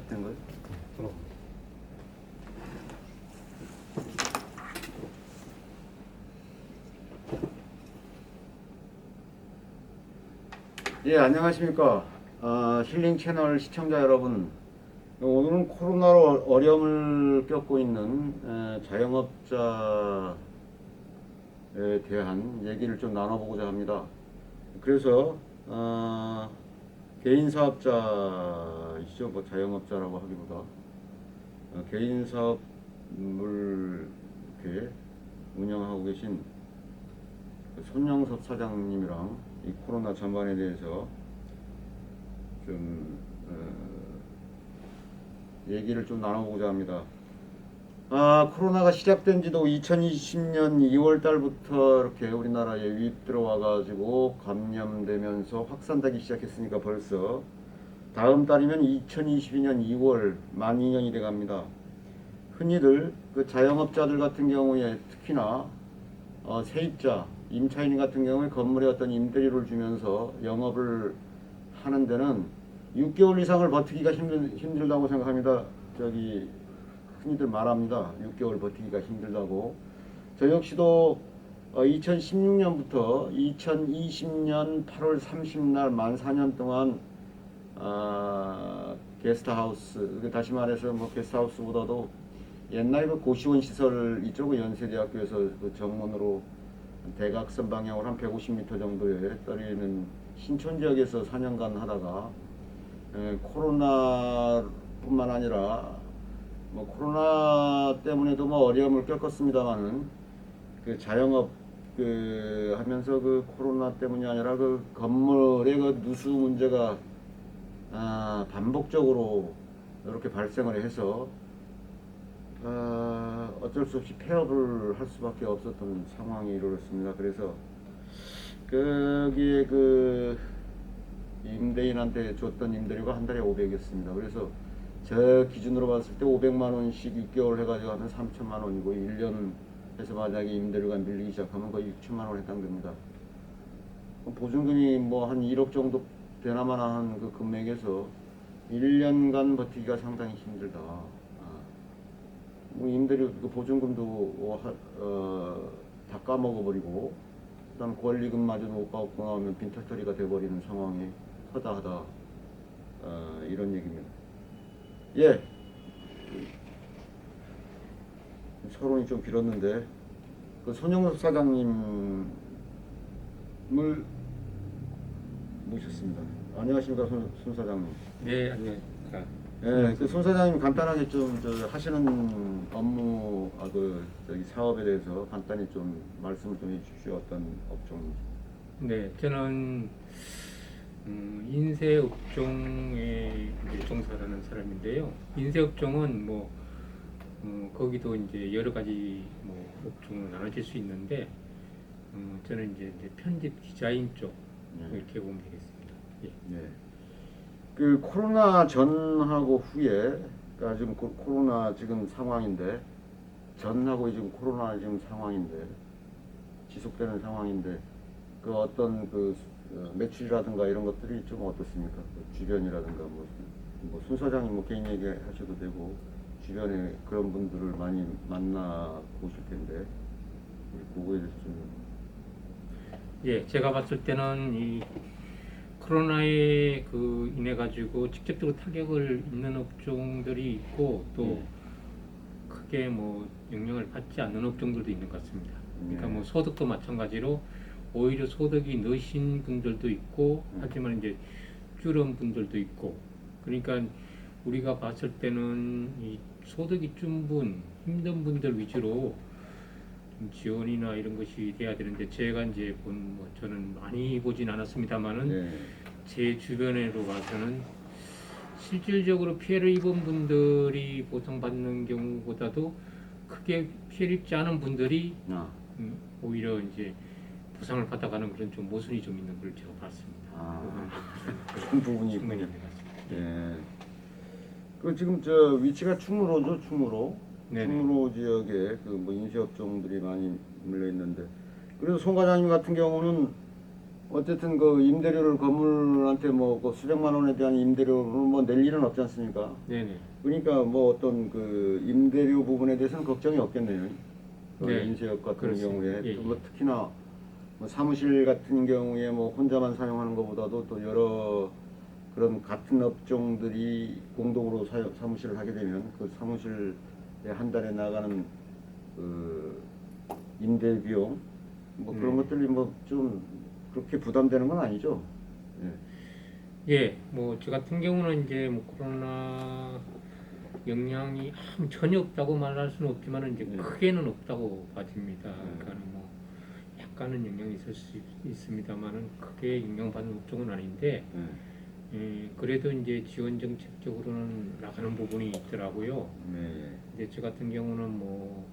시작된 거예요? 그럼. 예, 안녕하십니까. 힐링 채널 시청자 여러분. 오늘은 코로나로 어려움을 겪고 있는 자영업자에 대한 얘기를 좀 나눠보고자 합니다. 그래서 개인 사업자이시죠. 뭐 자영업자라고 하기보다 개인 사업을 이렇게 운영하고 계신 손영섭 사장님이랑 이 코로나 전반에 대해서 좀 얘기를 좀 나눠보고자 합니다. 코로나가 시작된 지도 2020년 2월 달부터 이렇게 우리나라에 유입 들어와 가지고 감염되면서 확산되기 시작했으니까 벌써 다음 달이면 2022년 2월 만 2년이 돼 갑니다. 흔히들 그 자영업자들 같은 경우에 특히나 세입자, 임차인 같은 경우에 건물에 어떤 임대료를 주면서 영업을 하는 데는 6개월 이상을 버티기가 힘들다고 생각합니다. 흔히들 말합니다. 6개월 버티기가 힘들다고. 저 역시도 2016년부터 2020년 8월 30날 만 4년 동안 게스트하우스, 다시 말해서 뭐 게스트하우스보다도 옛날 그 고시원 시설 이쪽 연세대학교에서 그 정문으로 대각선 방향으로 한 150m 정도에 떨어지는 신촌 지역에서 4년간 하다가 코로나뿐만 아니라 뭐 코로나 때문에도 뭐 어려움을 겪었습니다만은 그 자영업 하면서 그 코로나 때문이 아니라 그 건물의 그 누수 문제가 반복적으로 이렇게 발생을 해서 어쩔 수 없이 폐업을 할 수밖에 없었던 상황이 이르렀습니다. 그래서 거기에 그 임대인한테 줬던 임대료가 한 달에 500이었습니다. 그래서 저 기준으로 봤을 때 500만 원씩 6개월 해가지고 하면 3천만 원이고 1년 해서 만약에 임대료가 밀리기 시작하면 거의 6천만 원 해당됩니다. 보증금이 뭐 한 1억 정도 되나마나 한 그 금액에서 1년간 버티기가 상당히 힘들다. 뭐 임대료 그 보증금도 다 까먹어버리고 그다음 권리금마저 못 받고 나오면 빈털터리가 돼버리는 상황이 허다하다. 이런 얘기입니다. 예. 서론이 좀 길었는데 그 손영섭 사장님을 모셨습니다. 안녕하십니까 손 사장님. 네, 안녕하십니까. 예, 그 손 사장님 간단하게 좀 하시는 업무, 사업에 대해서 간단히 좀 말씀을 좀 해주십시오. 어떤 업종인지. 네, 저는 인쇄 업종에 이제 종사하는 사람인데요. 인쇄 업종은 뭐 거기도 이제 여러 가지 뭐 업종으로 나눠질 수 있는데 저는 이제 편집 디자인 쪽 이렇게 보면 되겠습니다. 예. 네. 그 코로나 전하고 후에, 그러니까 지금 코로나 지금 상황인데, 전하고 지금 코로나 지금 상황인데, 지속되는 상황인데, 그 어떤 매출이라든가 이런 것들이 좀 어떻습니까? 그 주변이라든가 손 사장님 뭐 개인 얘기 하셔도 되고, 주변에 그런 분들을 많이 만나 보실 텐데, 그거에 대해서 좀. 예, 제가 봤을 때는 이 코로나에 인해 가지고 직접적으로 타격을 입는 업종들이 있고 또 크게 뭐 영향을 받지 않는 업종들도 있는 것 같습니다. 그러니까 뭐 소득도 마찬가지로 오히려 소득이 넣으신 분들도 있고 하지만 이제 줄은 분들도 있고 그러니까 우리가 봤을 때는 이 소득이 준 분, 힘든 분들 위주로 좀 지원이나 이런 것이 돼야 되는데 제가 이제 뭐 저는 많이 보진 않았습니다만은 제 주변으로 봐서는 실질적으로 피해를 입은 분들이 보상받는 경우보다도 크게 피해를 입지 않은 분들이 오히려 이제 보상을 받아가는 그런 좀 모순이 좀 있는 걸 제가 봤습니다. 그런 부분이 있군요. 예. 그 지금 위치가 충무로죠, 충무로. 네네. 충무로 지역에 뭐 인쇄업종들이 많이 물려 있는데, 그래서 송 과장님 같은 경우는 어쨌든 그 임대료를 건물한테 뭐 그 수백만 원에 대한 임대료를 뭐 낼 일은 없지 않습니까? 네네. 그러니까 뭐 어떤 그 임대료 부분에 대해서는 걱정이 없겠네요. 그 네, 인쇄업 같은 그렇습니다. 경우에 예, 뭐 예. 특히나 뭐 사무실 같은 경우에 뭐 혼자만 사용하는 것보다도 또 여러 그런 같은 업종들이 공동으로 사무실을 하게 되면 그 사무실에 한 달에 나가는 그 임대 비용 뭐 그런 네. 것들이 뭐 좀 그렇게 부담되는 건 아니죠. 예. 예, 뭐 저 같은 경우는 이제 뭐 코로나 영향이 전혀 없다고 말할 수는 없지만 이제 예. 크게는 없다고 봐집니다. 예. 그러니까 뭐 약간은 영향이 있을 수 있습니다만은 크게 영향받는 업종은 아닌데, 예. 그래도 이제 지원 정책적으로는 나가는 부분이 있더라고요. 네. 이제 저 같은 경우는 뭐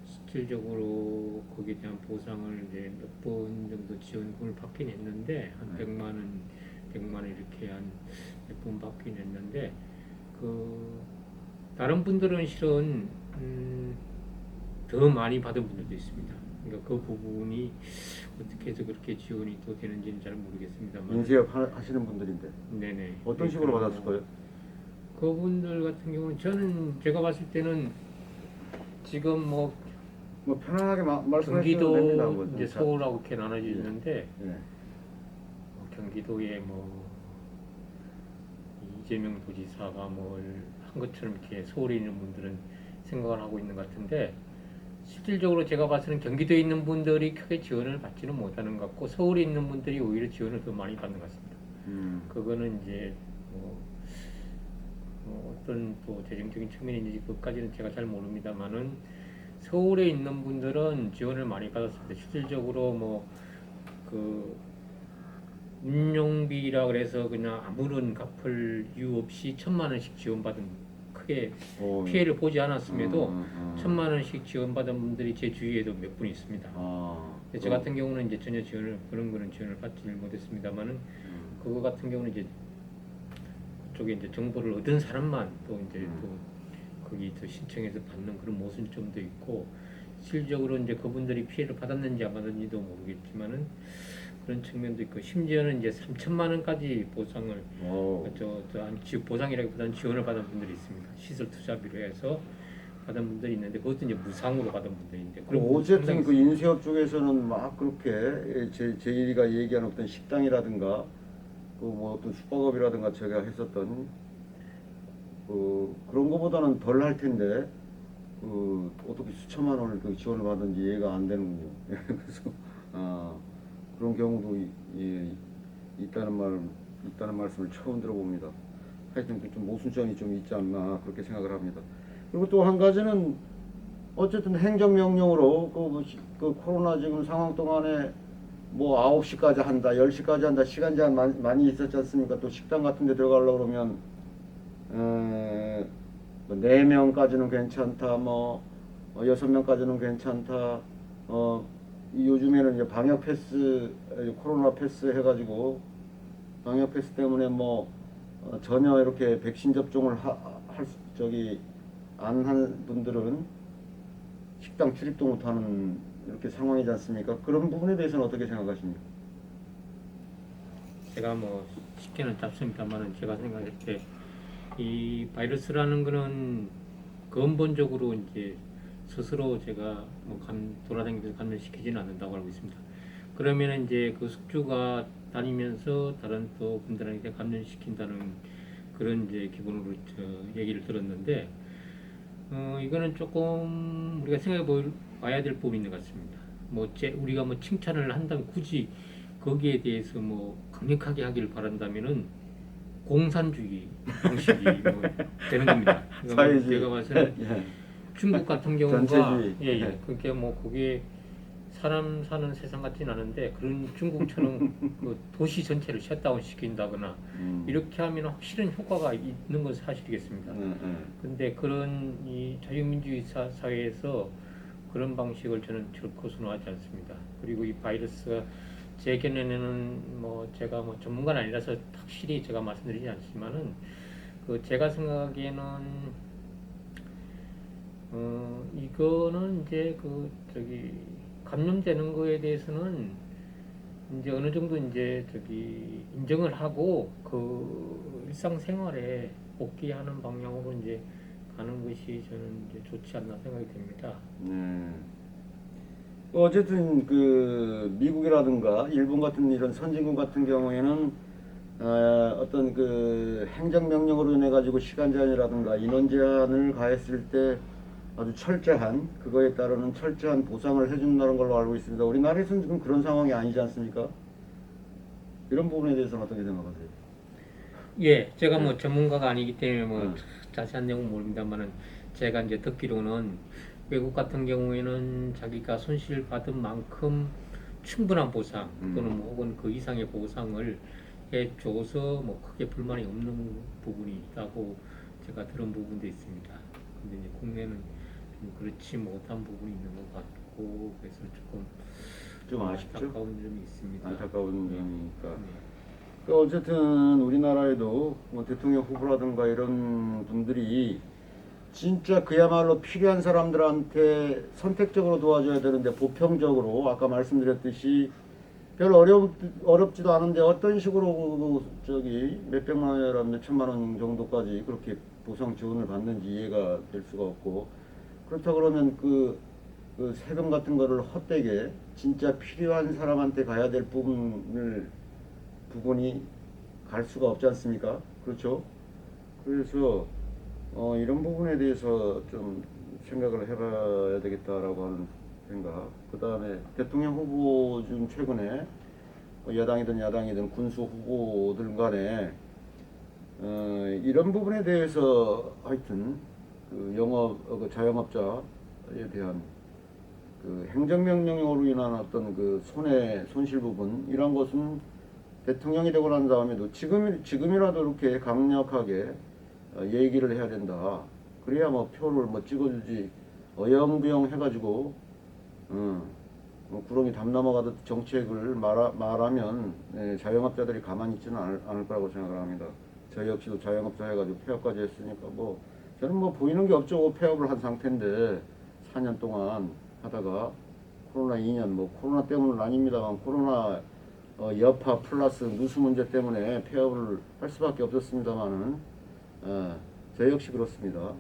실질적으로 거기에 대한 보상을 이제 몇 번 정도 지원금을 받긴 했는데 한 네. 100만 원 이렇게 한 몇 번 받긴 했는데 그 다른 분들은 실은 더 많이 받은 분들도 있습니다. 그러니까 그 부분이 어떻게 해서 그렇게 지원이 또 되는지는 잘 모르겠습니다만. 인쇄업 하시는 분들인데 네네. 어떤 식으로 그러니까 받았을 거예요? 그분들 같은 경우는 저는 제가 봤을 때는 지금 뭐 뭐 편안하게 말씀하시면 됩니다. 경기도 뭐 이제 서울하고 이렇게 나눠져 예. 있는데 예. 경기도에 뭐 이재명 도지사가 뭘 한 것처럼 이렇게 서울에 있는 분들은 생각을 하고 있는 것 같은데 실질적으로 제가 봐서는 경기도에 있는 분들이 크게 지원을 받지는 못하는 것 같고 서울에 있는 분들이 오히려 지원을 더 많이 받는 것 같습니다. 그거는 이제 뭐 어떤 또 재정적인 측면인지 그것까지는 제가 잘 모릅니다만은 서울에 있는 분들은 지원을 많이 받았습니다. 실질적으로 뭐 그 운용비라 그래서 그냥 아무런 갚을 이유 없이 1,000만 원씩 지원받은 크게 오, 피해를 보지 않았음에도 음. 1,000만 원씩 지원받은 분들이 제 주위에도 몇 분 있습니다. 근데 저 같은 경우는 이제 전혀 지원을 그런 거는 지원을 받지를 못했습니다만은 그거 같은 경우는 이제 그쪽에 이제 정보를 얻은 사람만 또 이제 또 거기 또 신청해서 받는 그런 모순점도 있고 실질적으로 이제 그분들이 피해를 받았는지 안 받았는지도 모르겠지만은 그런 측면도 있고 심지어는 이제 3천만 원까지 보상을 보상이라기보다는 지원을 받은 분들이 있습니다. 시설 투자비로 해서 받은 분들이 있는데 그것도 이제 무상으로 받은 분들인데 어쨌든 그 인쇄업 쪽에서는 막 그렇게 제일이가 얘기한 어떤 식당이라든가 그 뭐 어떤 숙박업이라든가 제가 했었던 그런 거보다는 덜 할 텐데 그 어떻게 수천만 원을 그 지원을 받는지 이해가 안 되는군요. 그래서 그런 경우도 있다는 말씀을 처음 들어봅니다. 하여튼 좀 모순점이 좀 있지 않나 그렇게 생각을 합니다. 그리고 또 한 가지는 어쨌든 행정명령으로 그 코로나 지금 상황 동안에 뭐 9시까지 한다, 10시까지 한다 시간 제한 많이 있었지 않습니까? 또 식당 같은 데 들어가려고 그러면 뭐 4명까지는 괜찮다, 뭐 6명까지는 괜찮다. 요즘에는 이제 방역 패스, 코로나 패스 해가지고 방역 패스 때문에 뭐 전혀 이렇게 백신 접종을 안 한 분들은 식당 출입도 못하는 이렇게 상황이지 않습니까? 그런 부분에 대해서는 어떻게 생각하십니까? 제가 뭐 쉽게는 짧습니다만은 제가 생각할 때 이 바이러스라는 거는 근본적으로 이제 스스로 제가 뭐 돌아다니면서 감염시키지는 않는다고 알고 있습니다. 그러면 이제 그 숙주가 다니면서 다른 또 분들한테 감염시킨다는 그런 이제 기본으로 얘기를 들었는데 이거는 조금 우리가 생각해 봐야 될 부분이 있는 것 같습니다. 우리가 뭐 칭찬을 한다면 굳이 거기에 대해서 뭐 강력하게 하기를 바란다면은 공산주의 방식이 뭐 되는 겁니다. 사회주의. 제가 봐서는 예. 중국 같은 경우가 전체주의. 예. 그게 뭐 거기에 사람 사는 세상 같지는 않은데 그런 중국처럼 그 도시 전체를 셧다운 시킨다거나 이렇게 하면 확실한 효과가 있는 건 사실이겠습니다. 근데 그런 이 자유민주주의 사회에서 그런 방식을 저는 결코 선호하지 않습니다. 그리고 이 바이러스가 제 견해는 뭐 제가 뭐 전문가는 아니라서 확실히 제가 말씀드리지 않지만은 그 제가 생각하기에는 이거는 이제 감염되는 거에 대해서는 이제 어느 정도 이제 저기 인정을 하고 그 일상생활에 복귀하는 방향으로 이제 가는 것이 저는 이제 좋지 않나 생각이 됩니다. 네. 어쨌든 그 미국이라든가 일본 같은 이런 선진국 같은 경우에는 어떤 그 행정명령으로 인해 가지고 시간 제한이라든가 인원 제한을 가했을 때 아주 철저한 그거에 따르는 철저한 보상을 해준다는 걸로 알고 있습니다. 우리나라에서는 지금 그런 상황이 아니지 않습니까? 이런 부분에 대해서는 어떻게 생각하세요? 예, 제가 네. 뭐 전문가가 아니기 때문에 뭐 네. 자세한 내용은 모릅니다만은 제가 이제 듣기로는 외국 같은 경우에는 자기가 손실 받은 만큼 충분한 보상 또는 뭐 혹은 그 이상의 보상을 해줘서 뭐 크게 불만이 없는 부분이 있다고 제가 들은 부분도 있습니다. 근데 이제 국내는 좀 그렇지 못한 부분이 있는 것 같고 그래서 조금 좀 아쉽죠? 안타까운 점이 있습니다. 안타까운 네. 점이니까. 네. 그 어쨌든 우리나라에도 뭐 대통령 후보라든가 이런 분들이 진짜 그야말로 필요한 사람들한테 선택적으로 도와줘야 되는데 보편적으로 아까 말씀드렸듯이 별 어렵지도 않은데 어떤 식으로 저기 몇백만 원이라 몇천만 원 정도까지 그렇게 보상 지원을 받는지 이해가 될 수가 없고 그렇다 그러면 그 세금 같은 거를 헛되게 진짜 필요한 사람한테 가야 될 부분이 갈 수가 없지 않습니까? 그렇죠? 그래서 이런 부분에 대해서 좀 생각을 해봐야 되겠다라고 하는 생각. 그 다음에 대통령 후보 중 최근에 여당이든 야당이든 군수 후보들 간에 이런 부분에 대해서 하여튼 그 그 자영업자에 대한 그 행정명령으로 인한 어떤 그 손실 부분 이런 것은 대통령이 되고 난 다음에도 지금이라도 이렇게 강력하게 얘기를 해야 된다. 그래야 뭐 표를 뭐 찍어주지 어영부영 해가지고 뭐 구렁이 담 넘어가듯 정책을 말하면 자영업자들이 가만히 있지는 않을 거라고 생각을 합니다. 저희 역시도 자영업자 해가지고 폐업까지 했으니까 뭐 저는 뭐 보이는 게 없죠. 폐업을 한 상태인데 4년 동안 하다가 코로나 2년 뭐 코로나 때문은 아닙니다만 코로나 여파 플러스 누수 문제 때문에 폐업을 할 수밖에 없었습니다만은 저 역시 그렇습니다.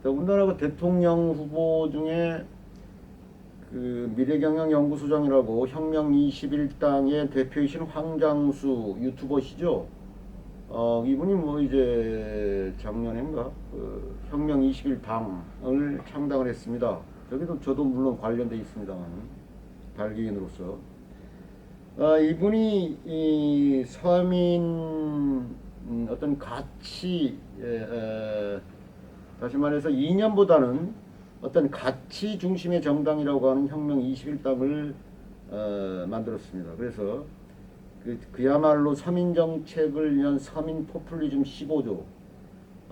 더군다나 그 대통령 후보 중에 그 미래경영연구소장이라고 혁명 21당의 대표이신 황장수 유튜버시죠. 이분이 뭐 이제 작년인가 그 혁명 21당을 창당을 했습니다. 저도 물론 관련돼 있습니다만 발기인으로서 이분이 이 서민 어떤 가치 다시 말해서 이념보다는 어떤 가치 중심의 정당이라고 하는 혁명 21당을 만들었습니다. 그래서 그야말로 서민 정책을 위한 서민 포퓰리즘 15조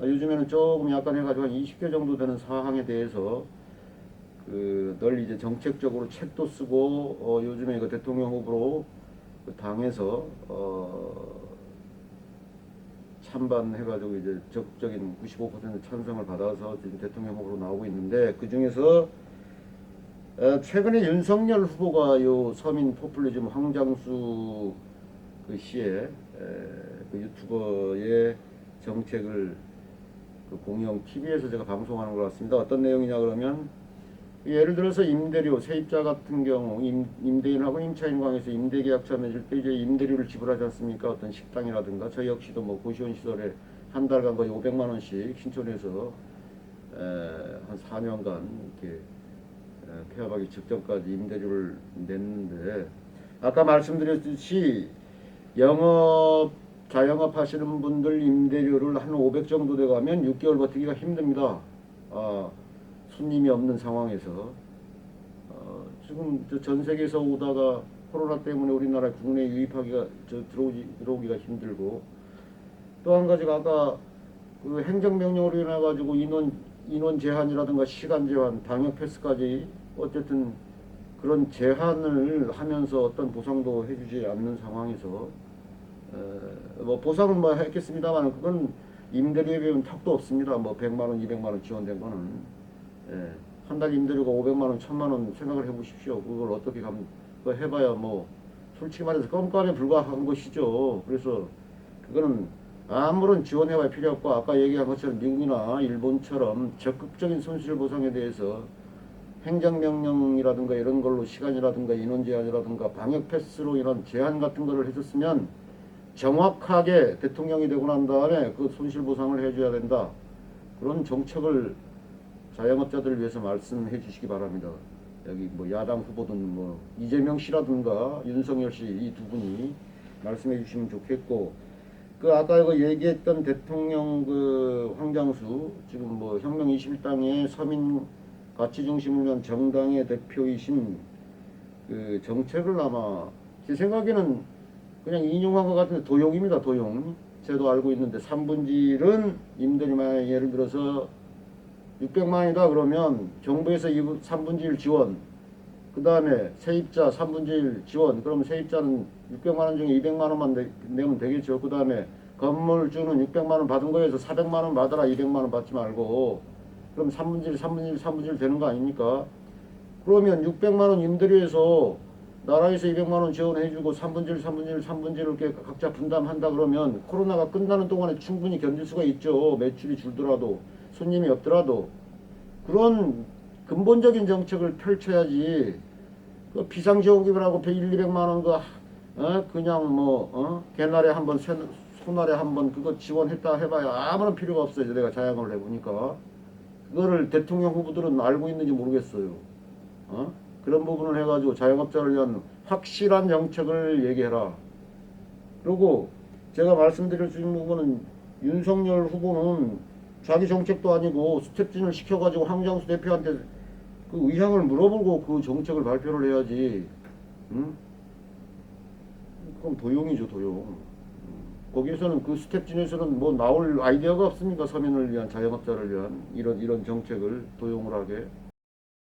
요즘에는 조금 약간 해가지고 한 20개 정도 되는 사항에 대해서 널리 이제 정책적으로 책도 쓰고 요즘에 이거 대통령 후보로 그 당에서 찬반해가지고 이제 적극적인 95% 찬성을 받아서 지금 대통령 후보로 나오고 있는데 그 중에서 최근에 윤석열 후보가 요 서민 포퓰리즘 황장수 그 씨의 그 유튜버의 정책을 그 공영 TV에서 제가 방송하는 것 같습니다. 어떤 내용이냐 그러면 예를 들어서 임대료 세입자 같은 경우 임대인하고 임차인 관계에서 임대계약서 맺을 때 이제 임대료를 지불하지 않습니까? 어떤 식당이라든가 저희 역시도 뭐 고시원 시설에 한 달간 거의 500만 원씩 신청해서 한 4년간 이렇게 폐업하기 직전까지 임대료를 냈는데 아까 말씀드렸듯이 자영업 하시는 분들 임대료를 한 500 정도 돼가면 6개월 버티기가 힘듭니다. 손님이 없는 상황에서 지금 전 세계에서 오다가 코로나 때문에 우리나라 국내에 유입하기가 들어오기가 힘들고 또 한 가지가 아까 그 행정명령으로 인해 가지고 인원 제한이라든가 시간 제한, 방역 패스까지 어쨌든 그런 제한을 하면서 어떤 보상도 해주지 않는 상황에서 뭐 보상은 뭐 했겠습니다만 그건 임대료에 비하면 턱도 없습니다. 뭐 100만 원, 200만 원 지원된 거는 한 달 임대료가 500만 원, 1000만 원 생각을 해보십시오. 그걸 어떻게 그거 해봐야 뭐 솔직히 말해서 껌값에 불과한 것이죠. 그래서 그거는 아무런 지원해봐야 필요 없고 아까 얘기한 것처럼 미국이나 일본처럼 적극적인 손실 보상에 대해서 행정명령이라든가 이런 걸로 시간이라든가 인원 제한이라든가 방역 패스로 이런 제한 같은 거를 해줬으면 정확하게 대통령이 되고 난 다음에 그 손실 보상을 해줘야 된다. 그런 정책을 자영업자들을 위해서 말씀해 주시기 바랍니다. 여기 뭐 야당 후보든 뭐 이재명 씨라든가 윤석열 씨 이 두 분이 말씀해 주시면 좋겠고, 그 아까 이거 얘기했던 대통령 그 황장수 지금 뭐 혁명 21당의 서민 가치 중심을 위한 정당의 대표이신 그 정책을 아마 제 생각에는 그냥 인용한 것 같은데 도용입니다. 도용. 저도 알고 있는데 3분질은 임대료 만약 예를 들어서 600만 원이다 그러면 정부에서 3분질 지원, 그 다음에 세입자 3분질 지원, 그러면 세입자는 600만 원 중에 200만 원만 내면 되겠죠. 그 다음에 건물주는 600만 원 받은 거에서 400만 원 받아라, 200만 원 받지 말고. 그럼 3분질 되는 거 아닙니까? 그러면 600만 원 임대료에서 나라에서 200만 원 지원해주고 3분질 이렇게 각자 분담한다 그러면 코로나가 끝나는 동안에 충분히 견딜 수가 있죠. 매출이 줄더라도 손님이 없더라도. 그런 근본적인 정책을 펼쳐야지. 그 비상지원금이라고 100, 200만 원 그냥 개나리 한번 소나리 한번 그거 지원했다 해봐야 아무런 필요가 없어요. 내가 자양을 해보니까 그거를 대통령 후보들은 알고 있는지 모르겠어요. 그런 부분을 해가지고 자영업자를 위한 확실한 정책을 얘기해라. 그리고 제가 말씀드릴 수 있는 부분은 윤석열 후보는 자기 정책도 아니고 스텝진을 시켜가지고 황장수 대표한테 그 의향을 물어보고 그 정책을 발표를 해야지. 응? 그럼 도용이죠, 도용. 거기에서는 그 스텝진에서는 뭐 나올 아이디어가 없습니까? 서민을 위한 자영업자를 위한 이런 정책을 도용을 하게.